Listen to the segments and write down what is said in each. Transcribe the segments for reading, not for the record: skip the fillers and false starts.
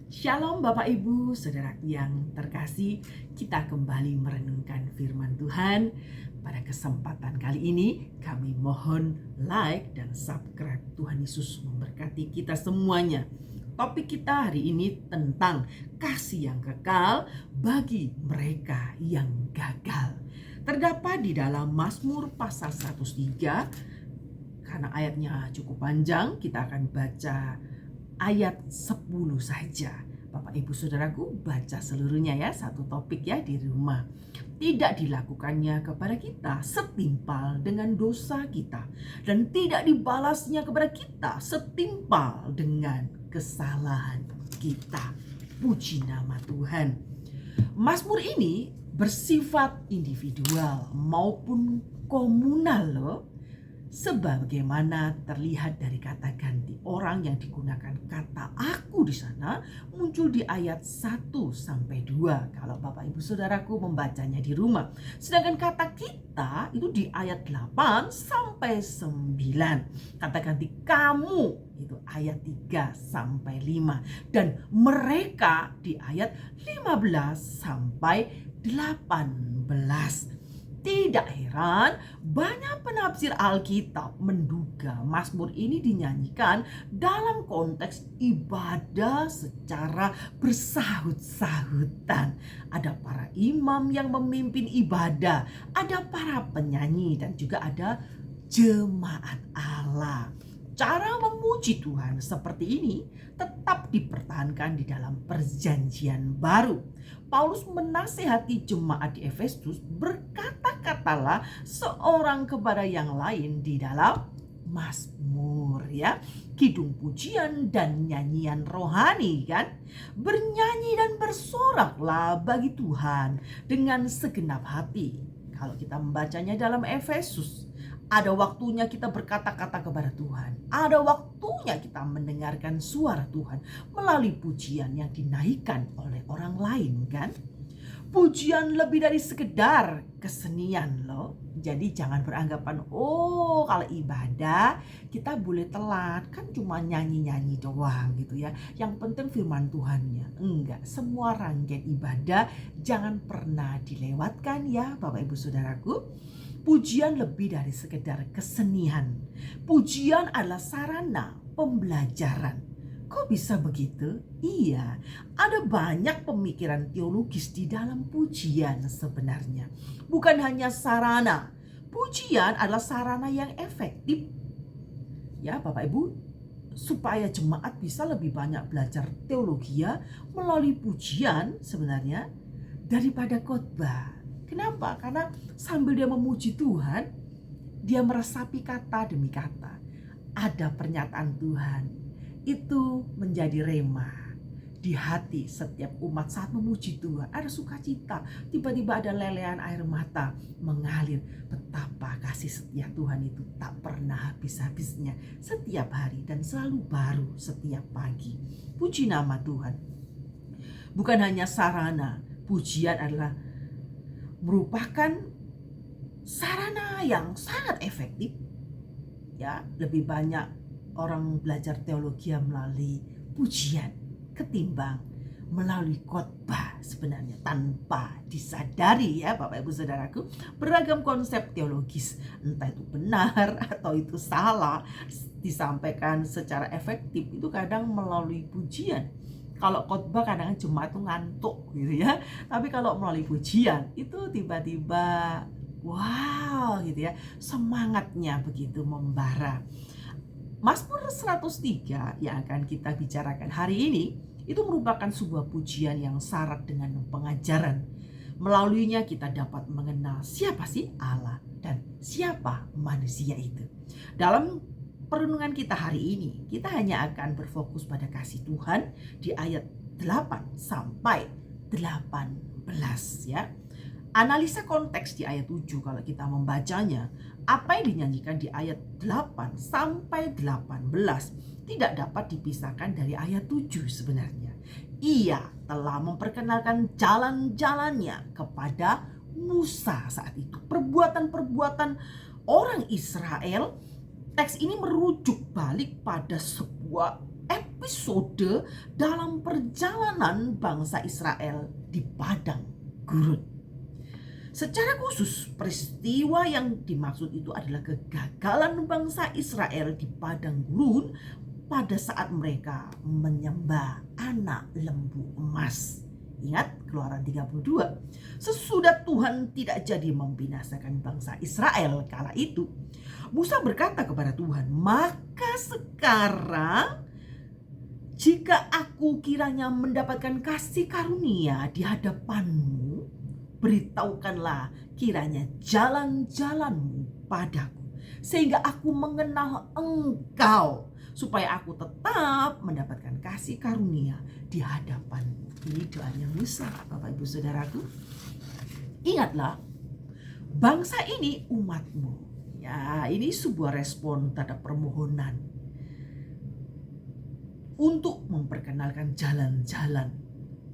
Shalom Bapak Ibu, saudaraku yang terkasih, kita kembali merenungkan firman Tuhan. Pada kesempatan kali ini kami mohon like dan subscribe. Tuhan Yesus memberkati kita semuanya. Topik kita hari ini tentang kasih yang kekal bagi mereka yang gagal. Terdapat di dalam Mazmur pasal 103. Karena ayatnya cukup panjang, kita akan baca ayat 10 saja. Bapak Ibu Saudaraku, baca seluruhnya ya, satu topik ya di rumah. Tidak dilakukannya kepada kita setimpal dengan dosa kita, dan tidak dibalasnya kepada kita setimpal dengan kesalahan kita. Puji nama Tuhan. Mazmur ini bersifat individual maupun komunal loh. Sebagaimana terlihat dari kata ganti orang yang digunakan kata aku di sana muncul di ayat 1 sampai 2 kalau Bapak Ibu Saudaraku membacanya di rumah. Sedangkan kata kita itu di ayat 8 sampai 9. Kata ganti kamu itu ayat 3 sampai 5 dan mereka di ayat 15 sampai 18. Tidak heran banyak penafsir Alkitab menduga Mazmur ini dinyanyikan dalam konteks ibadah secara bersahut-sahutan. Ada para imam yang memimpin ibadah, ada para penyanyi dan juga ada jemaat Allah. Cara memuji Tuhan seperti ini tetap dipertahankan di dalam perjanjian baru. Paulus menasihati jemaat di Efesus, berkata-katalah seorang kepada yang lain di dalam Mazmur ya, kidung pujian dan nyanyian rohani kan. Bernyanyi dan bersoraklah bagi Tuhan dengan segenap hati. Kalau kita membacanya dalam Efesus, ada waktunya kita berkata-kata kepada Tuhan. Ada waktunya kita mendengarkan suara Tuhan melalui pujian yang dinaikkan oleh orang lain kan. Pujian lebih dari sekedar kesenian loh. Jadi jangan beranggapan kalau ibadah kita boleh telat, kan cuma nyanyi-nyanyi doang gitu ya. Yang penting firman Tuhannya. Enggak, semua rangkaian ibadah jangan pernah dilewatkan ya Bapak Ibu Saudaraku. Pujian lebih dari sekedar kesenian. Pujian adalah sarana pembelajaran. Kok bisa begitu? Iya, ada banyak pemikiran teologis di dalam pujian sebenarnya. Bukan hanya sarana. Pujian adalah sarana yang efektif. Ya Bapak Ibu, supaya jemaat bisa lebih banyak belajar teologi melalui pujian sebenarnya daripada khotbah. Kenapa? Karena sambil dia memuji Tuhan, dia meresapi kata demi kata. Ada pernyataan Tuhan. Itu menjadi rema di hati setiap umat saat memuji Tuhan. Ada sukacita, tiba-tiba ada lelehan air mata mengalir. Betapa kasih setia Tuhan itu tak pernah habis-habisnya, setiap hari dan selalu baru setiap pagi. Puji nama Tuhan. Bukan hanya sarana, pujian adalah merupakan sarana yang sangat efektif. Ya, lebih banyak orang belajar teologi melalui pujian ketimbang melalui khotbah sebenarnya, tanpa disadari ya Bapak Ibu Saudaraku. Beragam konsep teologis, entah itu benar atau itu salah, disampaikan secara efektif itu kadang melalui pujian. Kalau khotbah kadang jemaat itu ngantuk gitu ya. Tapi kalau melalui pujian itu tiba-tiba wow gitu ya, semangatnya begitu membara. Mazmur 103 yang akan kita bicarakan hari ini itu merupakan sebuah pujian yang syarat dengan pengajaran. Melaluinya kita dapat mengenal siapa sih Allah dan siapa manusia itu. Dalam perenungan kita hari ini, kita hanya akan berfokus pada kasih Tuhan di ayat 8 sampai 18 ya. Analisa konteks di ayat 7 kalau kita membacanya, apa yang dinyanyikan di ayat 8 sampai 18 tidak dapat dipisahkan dari ayat 7 sebenarnya. Ia telah memperkenalkan jalan-jalannya kepada Musa saat itu. Perbuatan-perbuatan orang Israel. Teks ini merujuk balik pada sebuah episode dalam perjalanan bangsa Israel di padang gurun. Secara khusus, peristiwa yang dimaksud itu adalah kegagalan bangsa Israel di padang gurun pada saat mereka menyembah anak lembu emas. Ingat Keluaran 32. Sesudah Tuhan tidak jadi membinasakan bangsa Israel kala itu, Musa berkata kepada Tuhan, "Maka sekarang jika aku kiranya mendapatkan kasih karunia di hadapanmu, beritahukanlah kiranya jalan-jalanmu padaku, sehingga aku mengenal Engkau, supaya aku tetap mendapatkan kasih karunia di hadapanmu." Ini doanya Musa, Bapak Ibu Saudaraku. Ingatlah, bangsa ini umatmu. Ya, ini sebuah respon terhadap permohonan untuk memperkenalkan jalan-jalan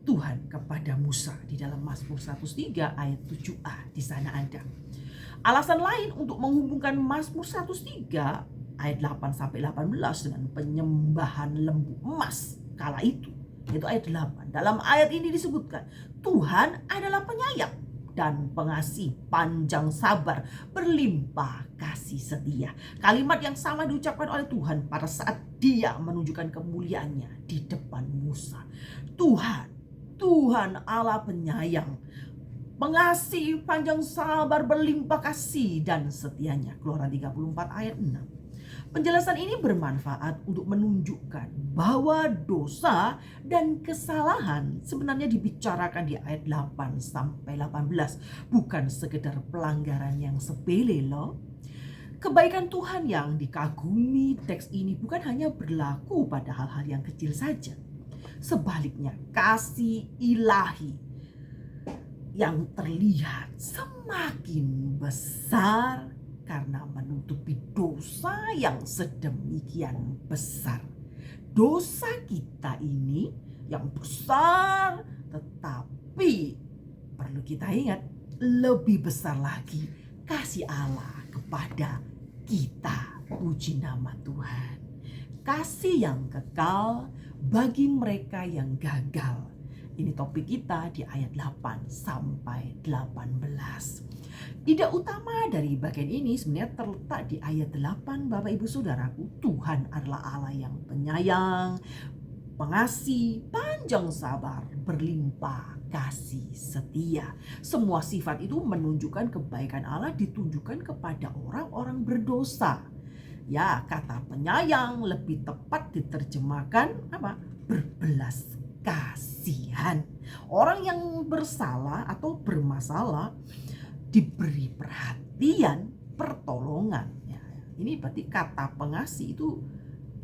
Tuhan kepada Musa di dalam Mazmur 103 ayat 7a. Di sana ada. Alasan lain untuk menghubungkan Mazmur 103 ayat 8 sampai 18 dengan penyembahan lembu emas kala itu, yaitu ayat 8. Dalam ayat ini disebutkan Tuhan adalah penyayang dan pengasih, panjang sabar, berlimpah kasih setia. Kalimat yang sama diucapkan oleh Tuhan pada saat Dia menunjukkan kemuliaannya di depan Musa. Tuhan Allah penyayang, pengasih, panjang sabar, berlimpah kasih dan setianya. Keluaran 34 ayat 6. Penjelasan ini bermanfaat untuk menunjukkan bahwa dosa dan kesalahan sebenarnya dibicarakan di ayat 8 sampai 18, bukan sekedar pelanggaran yang sepele loh. Kebaikan Tuhan yang dikagumi teks ini bukan hanya berlaku pada hal-hal yang kecil saja. Sebaliknya, kasih ilahi yang terlihat semakin besar karena menutupi dosa yang sedemikian besar. Dosa kita ini yang besar, tetapi perlu kita ingat, lebih besar lagi kasih Allah kepada kita. Puji nama Tuhan. Kasih yang kekal bagi mereka yang gagal. Ini topik kita di ayat 8 sampai 18. Ide utama dari bagian ini sebenarnya terletak di ayat 8, Bapak Ibu Saudaraku. Tuhan adalah Allah yang penyayang, pengasih, panjang sabar, berlimpah kasih setia. Semua sifat itu menunjukkan kebaikan Allah ditunjukkan kepada orang-orang berdosa. Ya, kata penyayang lebih tepat diterjemahkan apa? Berbelas kasihan. Orang yang bersalah atau bermasalah diberi perhatian, pertolongan. Ya, ini berarti kata pengasih itu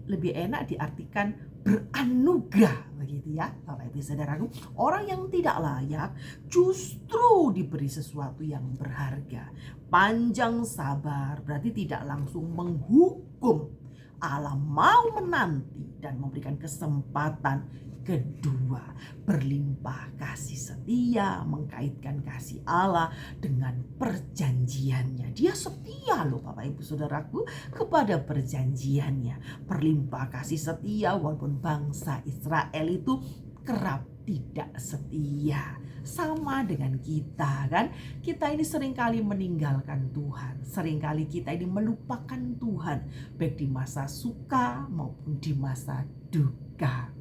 lebih enak diartikan beranugerah, begitu ya, Bapak Ibu Saudaraku. Orang yang tidak layak justru diberi sesuatu yang berharga. Panjang sabar berarti tidak langsung menghukum. Allah mau menanti dan memberikan kesempatan kedua. Berlimpah kasih setia mengkaitkan kasih Allah dengan perjanjiannya. Dia setia loh Bapak Ibu Saudaraku kepada perjanjiannya. Berlimpah kasih setia walaupun bangsa Israel itu kerap tidak setia. Sama dengan kita kan. Kita ini seringkali meninggalkan Tuhan. Seringkali kita ini melupakan Tuhan. Baik di masa suka maupun di masa duka.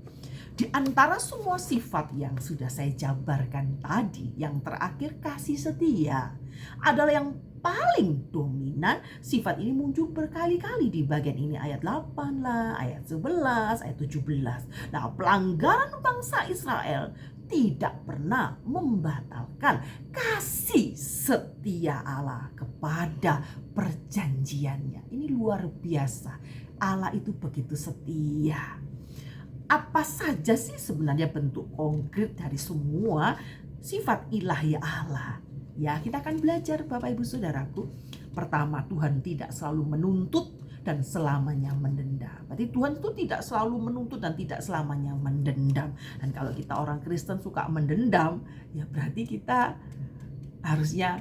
Di antara semua sifat yang sudah saya jabarkan tadi, yang terakhir kasih setia adalah yang paling dominan. Sifat ini muncul berkali-kali di bagian ini, ayat 8 lah, ayat 11, ayat 17. Nah, pelanggaran bangsa Israel tidak pernah membatalkan kasih setia Allah kepada perjanjiannya. Ini luar biasa. Allah itu begitu setia. Apa saja sih sebenarnya bentuk konkret dari semua sifat ilahi Allah? Ya, kita akan belajar Bapak Ibu Saudaraku. Pertama, Tuhan tidak selalu menuntut dan selamanya mendendam. Berarti Tuhan itu tidak selalu menuntut dan tidak selamanya mendendam. Dan kalau kita orang Kristen suka mendendam, ya berarti kita harusnya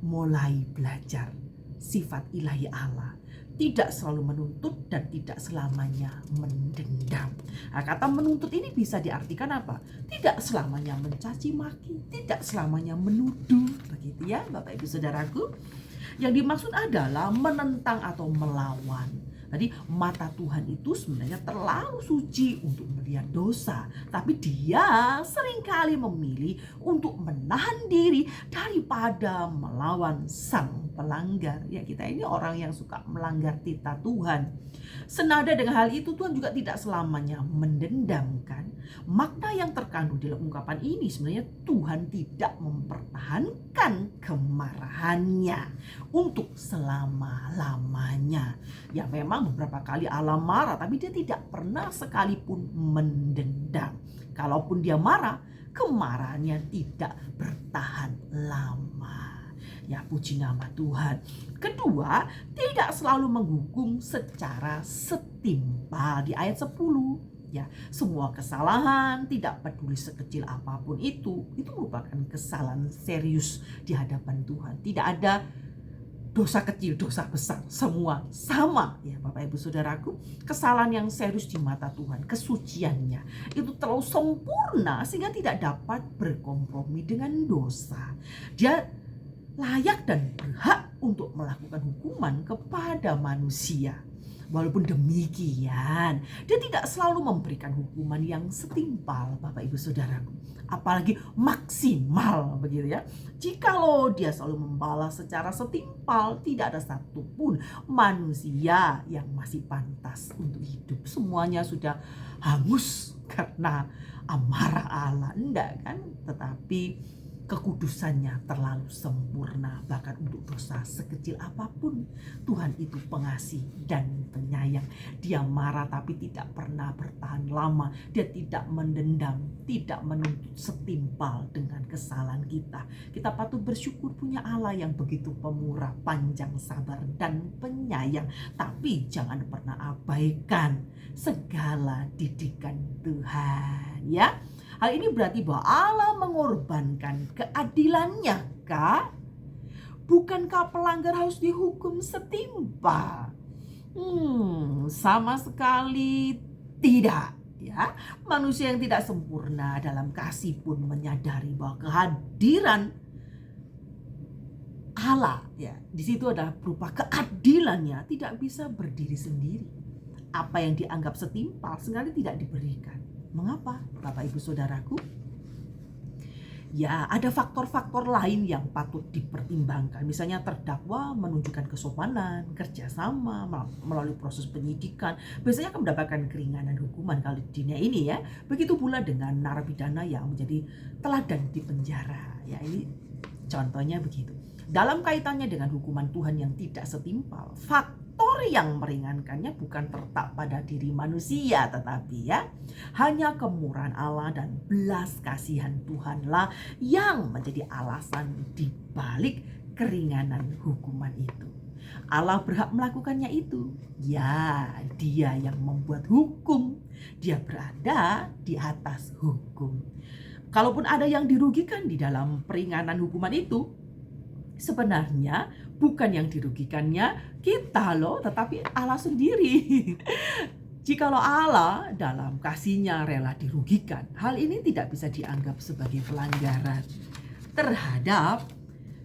mulai belajar sifat ilahi Allah. tidak selalu menuntut dan tidak selamanya mendendam. Nah, kata menuntut ini bisa diartikan apa? Tidak selamanya mencaci maki, tidak selamanya menuduh, begitu ya Bapak Ibu Saudaraku. Yang dimaksud adalah menentang atau melawan. Jadi mata Tuhan itu sebenarnya terlalu suci untuk melihat dosa. Tapi dia seringkali memilih untuk menahan diri daripada melawan sang pelanggar. Ya, kita ini orang yang suka melanggar titah Tuhan. Senada dengan hal itu, Tuhan juga tidak selamanya mendendamkan. Makna yang terkandung dalam ungkapan ini sebenarnya Tuhan tidak mempertahankan kemarahannya untuk selama-lamanya. Ya, memang beberapa kali Allah marah, tapi dia tidak pernah sekalipun mendendam. Kalaupun dia marah, kemarahannya tidak bertahan lama. Ya, puji nama Tuhan. Kedua, tidak selalu menghukum secara setimpal. Di ayat 10, ya, semua kesalahan, tidak peduli sekecil apapun itu merupakan kesalahan serius di hadapan Tuhan. Tidak ada dosa kecil, dosa besar, semua sama ya Bapak Ibu Saudaraku. Kesalahan yang serius di mata Tuhan, kesuciannya itu terlalu sempurna sehingga tidak dapat berkompromi dengan dosa. Dia layak dan berhak untuk melakukan hukuman kepada manusia. Walaupun demikian, dia tidak selalu memberikan hukuman yang setimpal, Bapak Ibu Saudaraku. Apalagi maksimal begitu ya. Jikalau dia selalu membalas secara setimpal, tidak ada satupun manusia yang masih pantas untuk hidup. Semuanya sudah hangus karena amarah Allah. Enggak kan? Tetapi kekudusannya terlalu sempurna, bahkan untuk dosa sekecil apapun Tuhan itu pengasih dan penyayang. Dia marah tapi tidak pernah bertahan lama. Dia tidak mendendam, tidak menuntut setimpal dengan kesalahan kita. Kita patut bersyukur punya Allah yang begitu pemurah, panjang sabar dan penyayang. Tapi jangan pernah abaikan segala didikan Tuhan ya. Hal ini berarti bahwa Allah mengorbankan keadilannya, kah? Bukankah pelanggar harus dihukum setimpal? Sama sekali tidak. Ya, manusia yang tidak sempurna dalam kasih pun menyadari bahwa kehadiran Allah, ya, di situ adalah berupa keadilannya, tidak bisa berdiri sendiri. Apa yang dianggap setimpal sekali tidak diberikan. Mengapa, Bapak Ibu Saudaraku? Ya, ada faktor-faktor lain yang patut dipertimbangkan. Misalnya terdakwa menunjukkan kesopanan, kerjasama melalui proses penyidikan. Biasanya akan mendapatkan keringanan hukuman kalau di dunia ini ya. Begitu pula dengan narapidana yang menjadi teladan di penjara. Ya, ini contohnya begitu. Dalam kaitannya dengan hukuman Tuhan yang tidak setimpal, faktor yang meringankannya bukan terletak pada diri manusia, tetapi ya hanya kemurahan Allah dan belas kasihan Tuhanlah yang menjadi alasan dibalik keringanan hukuman itu. Allah berhak melakukannya itu. Ya, Dia yang membuat hukum. Dia berada di atas hukum. Kalaupun ada yang dirugikan di dalam peringanan hukuman itu, sebenarnya bukan yang dirugikannya kita loh, tetapi Allah sendiri. Jikalau Allah dalam kasih-Nya rela dirugikan, hal ini tidak bisa dianggap sebagai pelanggaran terhadap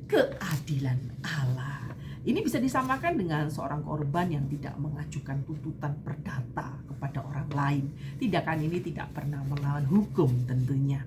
keadilan Allah. Ini bisa disamakan dengan seorang korban yang tidak mengajukan tuntutan perdata kepada orang lain. Tindakan ini tidak pernah melawan hukum tentunya.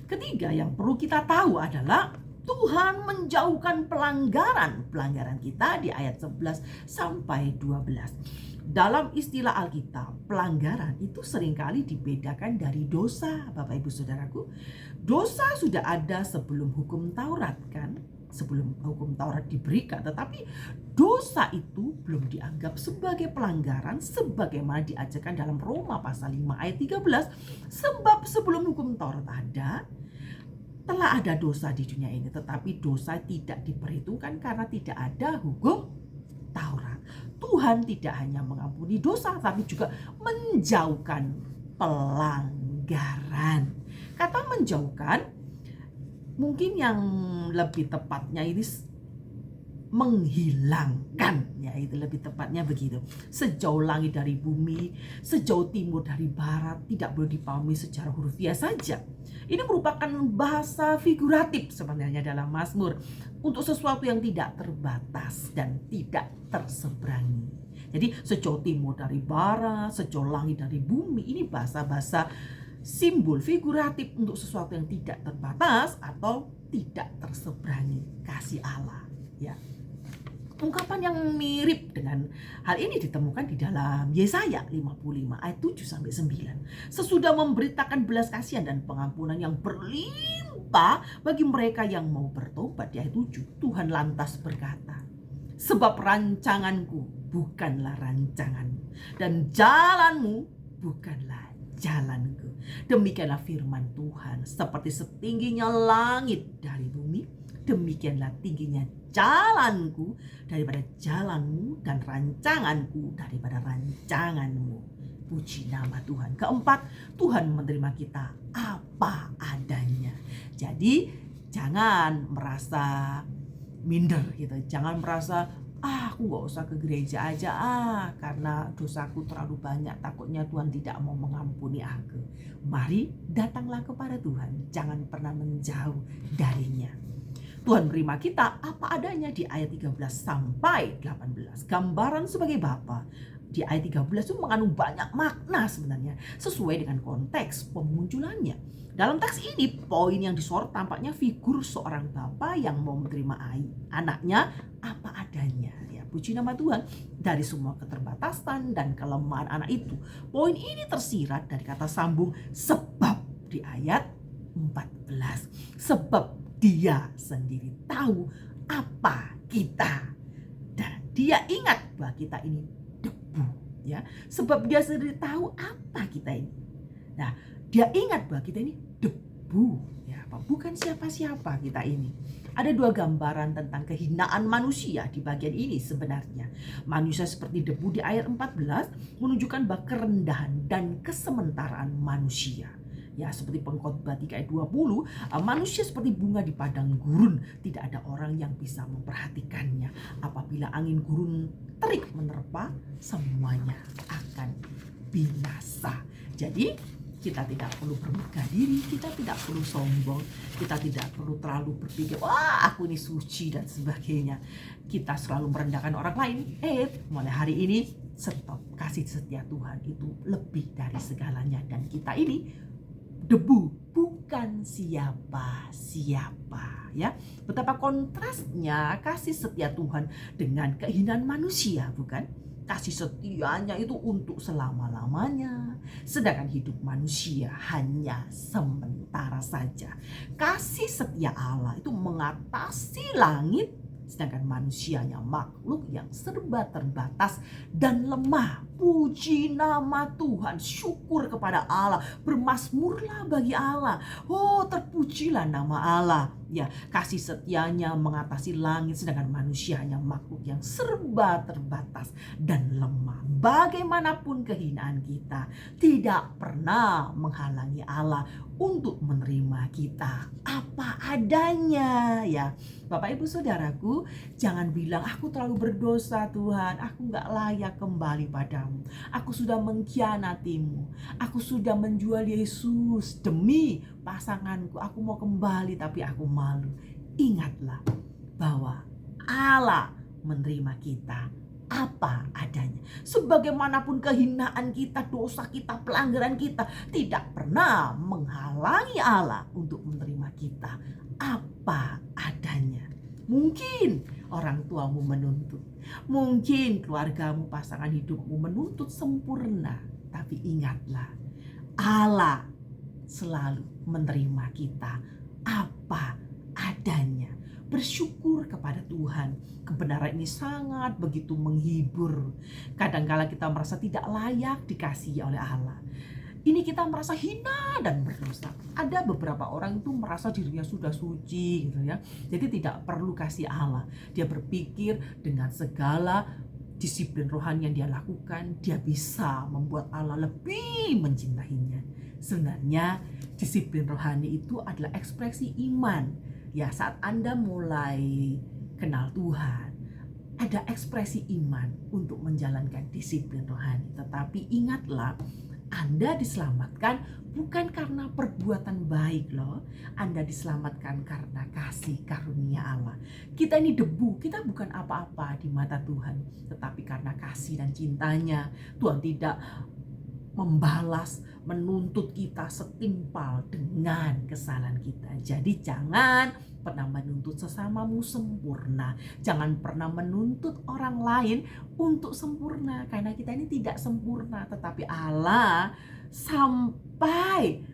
Ketiga yang perlu kita tahu adalah Tuhan menjauhkan pelanggaran kita di ayat 11 sampai 12. Dalam istilah Alkitab, pelanggaran itu seringkali dibedakan dari dosa, Bapak Ibu Saudaraku. Dosa sudah ada sebelum hukum Taurat kan? Sebelum hukum Taurat diberikan, tetapi dosa itu belum dianggap sebagai pelanggaran sebagaimana diajarkan dalam Roma pasal 5 ayat 13. Sebab sebelum hukum Taurat ada, telah ada dosa di dunia ini, tetapi dosa tidak diperhitungkan karena tidak ada hukum Taurat. Tuhan tidak hanya mengampuni dosa, tapi juga menjauhkan pelanggaran. Kata menjauhkan, mungkin yang lebih tepatnya ini menghilangkan, ya itu lebih tepatnya begitu. Sejauh langit dari bumi, sejauh timur dari barat, tidak boleh dipahami secara hurufiah saja. Ini merupakan bahasa figuratif sebenarnya dalam Mazmur untuk sesuatu yang tidak terbatas dan tidak terseberangi. Jadi sejauh timur dari barat, sejauh langit dari bumi, ini bahasa-bahasa simbol figuratif untuk sesuatu yang tidak terbatas atau tidak terseberangi kasih Allah, ya. Ungkapan yang mirip dengan hal ini ditemukan di dalam Yesaya 55 ayat 7 sampai 9. Sesudah memberitakan belas kasihan dan pengampunan yang berlimpah bagi mereka yang mau bertobat, di ayat 7, Tuhan lantas berkata, sebab rancanganku bukanlah rancanganmu dan jalanmu bukanlah jalanku. Demikianlah firman Tuhan, seperti setingginya langit dari bumi, demikianlah tingginya jalanku daripada jalanmu dan rancanganku daripada rancanganmu. Puji nama Tuhan. Keempat, Tuhan menerima kita apa adanya. Jadi jangan merasa minder gitu. Jangan merasa aku gak usah ke gereja aja karena dosaku terlalu banyak, takutnya Tuhan tidak mau mengampuni aku. Mari datanglah kepada Tuhan, jangan pernah menjauh darinya. Tuhan menerima kita apa adanya di ayat 13 sampai 18. Gambaran sebagai Bapa di ayat 13 itu mengandung banyak makna sebenarnya sesuai dengan konteks pemunculannya. Dalam teks ini poin yang disorot tampaknya figur seorang bapa yang mau menerima anaknya apa adanya. Ya, puji nama Tuhan. Dari semua keterbatasan dan kelemahan anak itu, poin ini tersirat dari kata sambung sebab di ayat 14. Sebab Dia sendiri tahu apa kita dan Dia ingat bahwa kita ini debu, ya. Sebab Dia sendiri tahu apa kita ini. Nah, Dia ingat bahwa kita ini debu, ya, bukan siapa-siapa kita ini. Ada dua gambaran tentang kehinaan manusia di bagian ini sebenarnya. Manusia seperti debu di ayat 14 menunjukkan bahwa kerendahan dan kesementaraan manusia. Ya, seperti Pengkhotbah 3 ayat 20, manusia seperti bunga di padang gurun, tidak ada orang yang bisa memperhatikannya. Apabila angin gurun terik menerpa, semuanya akan binasa. Jadi kita tidak perlu bermegah diri, kita tidak perlu sombong, kita tidak perlu terlalu berpikir, wah aku ini suci dan sebagainya. Kita selalu merendahkan orang lain. Mulai hari ini stop. Kasih setia Tuhan itu lebih dari segalanya, dan kita ini debu, bukan siapa-siapa, ya. Betapa kontrasnya kasih setia Tuhan dengan kehinaan manusia, bukan? Kasih setianya itu untuk selama-lamanya, sedangkan hidup manusia hanya sementara saja. Kasih setia Allah itu mengatasi langit, sedangkan manusianya makhluk yang serba terbatas dan lemah. Puji nama Tuhan, syukur kepada Allah, bermazmurlah bagi Allah. Oh, terpujilah nama Allah. Ya, kasih setianya mengatasi langit, sedangkan manusianya makhluk yang serba terbatas dan lemah. Bagaimanapun kehinaan kita, tidak pernah menghalangi Allah untuk menerima kita apa adanya, ya. Bapak Ibu Saudaraku, jangan bilang aku terlalu berdosa Tuhan, aku gak layak kembali padamu, aku sudah mengkhianatimu, aku sudah menjual Yesus demi pasanganku, aku mau kembali tapi aku malu. Ingatlah bahwa Allah menerima kita apa adanya. Sebagaimanapun kehinaan kita, dosa kita, pelanggaran kita, tidak pernah menghalangi Allah untuk menerima kita apa adanya. Mungkin orang tuamu menuntut, mungkin keluargamu, pasangan hidupmu menuntut sempurna, tapi ingatlah, Allah selalu menerima kita apa adanya. Bersyukur kepada Tuhan. Kebenaran ini sangat begitu menghibur. Kadangkala kita merasa tidak layak dikasihi oleh Allah. Ini kita merasa hina dan berdosa. Ada beberapa orang itu merasa dirinya sudah suci gitu ya. Jadi tidak perlu kasih Allah. Dia berpikir dengan segala disiplin rohani yang dia lakukan, dia bisa membuat Allah lebih mencintainya. Sebenarnya disiplin rohani itu adalah ekspresi iman. Ya, saat Anda mulai kenal Tuhan, ada ekspresi iman untuk menjalankan disiplin rohani. Tetapi ingatlah, Anda diselamatkan bukan karena perbuatan baik loh. Anda diselamatkan karena kasih karunia Allah. Kita ini debu, kita bukan apa-apa di mata Tuhan. Tetapi karena kasih dan cintanya, Tuhan tidak membalas, menuntut kita setimpal dengan kesalahan kita. Jadi jangan pernah menuntut sesamamu sempurna. Jangan pernah menuntut orang lain untuk sempurna. Karena kita ini tidak sempurna. Tetapi Allah sampai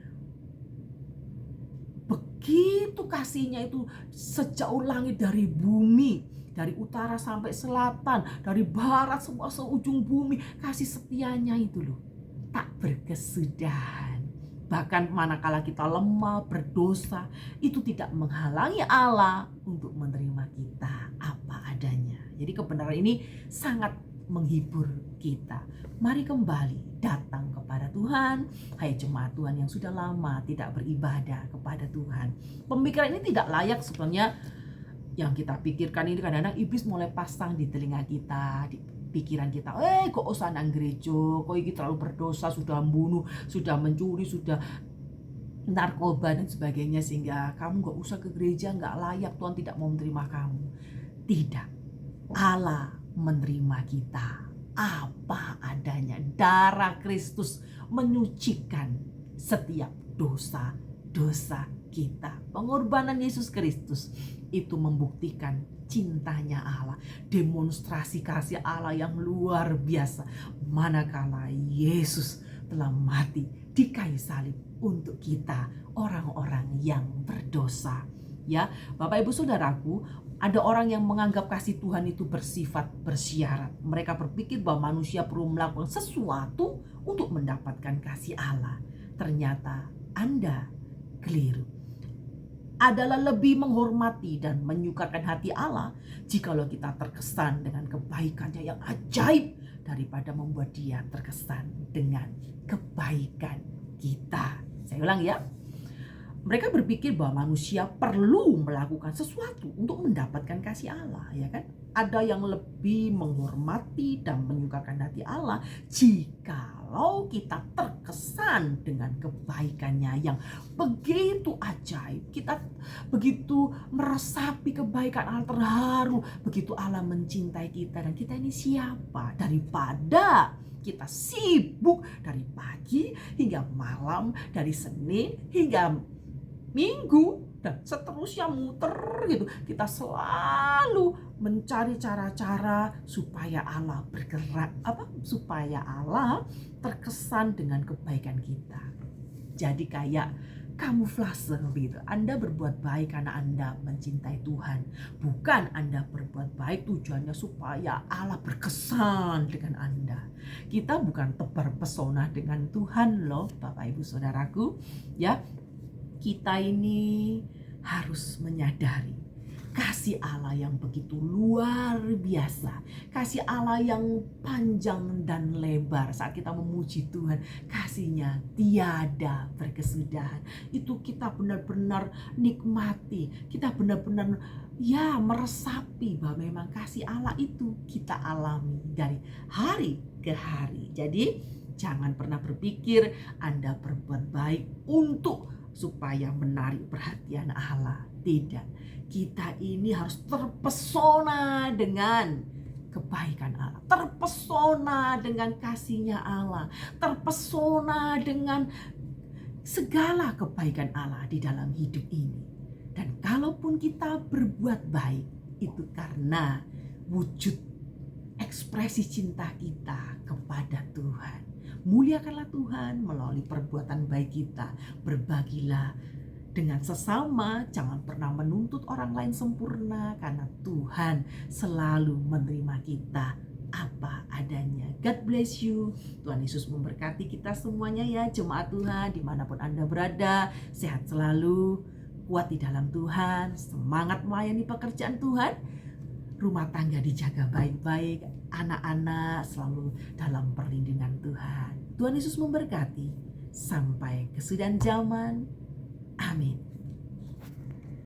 begitu kasihnya itu sejauh langit dari bumi, dari utara sampai selatan, dari barat semua seujung bumi. Kasih setianya itu loh tak berkesudahan. Bahkan manakala kita lemah, berdosa, itu tidak menghalangi Allah untuk menerima kita apa adanya. Jadi kebenaran ini sangat menghibur kita. Mari kembali datang kepada Tuhan. Hai jemaat Tuhan yang sudah lama tidak beribadah kepada Tuhan. Pemikiran ini tidak layak sebenarnya. Yang kita pikirkan ini kadang-kadang iblis mulai pasang di telinga kita, di pikiran kita, kok usah nang gereja, kok ini terlalu berdosa, sudah membunuh, sudah mencuri, sudah narkoba dan sebagainya, sehingga kamu gak usah ke gereja, gak layak, Tuhan tidak mau menerima kamu. Tidak, Allah menerima kita apa adanya. Darah Kristus menyucikan setiap dosa-dosa kita. Pengorbanan Yesus Kristus itu membuktikan cintanya Allah, demonstrasi kasih Allah yang luar biasa manakala Yesus telah mati di kayu salib untuk kita orang-orang yang berdosa. Ya, Bapak Ibu Saudaraku, ada orang yang menganggap kasih Tuhan itu bersifat bersyarat. Mereka berpikir bahwa manusia perlu melakukan sesuatu untuk mendapatkan kasih Allah. Ternyata Anda keliru. Adalah lebih menghormati dan menyukakan hati Allah jikalau kita terkesan dengan kebaikannya yang ajaib daripada membuat dia terkesan dengan kebaikan kita. Saya ulang ya. Mereka berpikir bahwa manusia perlu melakukan sesuatu untuk mendapatkan kasih Allah, ya kan? Ada yang lebih menghormati dan menyukakan hati Allah jikalau kita terkesan dengan kebaikannya yang begitu ajaib. Kita begitu meresapi kebaikan Allah, terharu begitu Allah mencintai kita. Dan kita ini siapa? Daripada kita sibuk dari pagi hingga malam, dari Senin hingga Minggu dan seterusnya muter gitu. Kita selalu mencari cara-cara supaya Allah bergerak, supaya Allah terkesan dengan kebaikan kita. Jadi kayak kamuflase gitu. Anda berbuat baik karena Anda mencintai Tuhan. Bukan Anda berbuat baik tujuannya supaya Allah berkesan dengan Anda. Kita bukan tebar pesona dengan Tuhan loh, Bapak Ibu Saudaraku. Ya, kita ini harus menyadari kasih Allah yang begitu luar biasa. Kasih Allah yang panjang dan lebar. Saat kita memuji Tuhan, kasihnya tiada berkesudahan. Itu kita benar-benar nikmati. Kita benar-benar meresapi bahwa memang kasih Allah itu kita alami dari hari ke hari. Jadi jangan pernah berpikir Anda berbuat baik supaya menarik perhatian Allah. Tidak. Kita ini harus terpesona dengan kebaikan Allah, terpesona dengan kasihnya Allah, terpesona dengan segala kebaikan Allah di dalam hidup ini. Dan kalaupun kita berbuat baik, itu karena wujud ekspresi cinta kita kepada Tuhan. Muliakanlah Tuhan melalui perbuatan baik kita. Berbagilah dengan sesama. Jangan pernah menuntut orang lain sempurna, karena Tuhan selalu menerima kita apa adanya. God bless you. Tuhan Yesus memberkati kita semuanya ya, jemaat Tuhan dimanapun Anda berada. Sehat selalu, kuat di dalam Tuhan, semangat melayani pekerjaan Tuhan. Rumah tangga dijaga baik-baik, anak-anak selalu dalam perlindungan Tuhan. Tuhan Yesus memberkati sampai kesudahan zaman. Amin.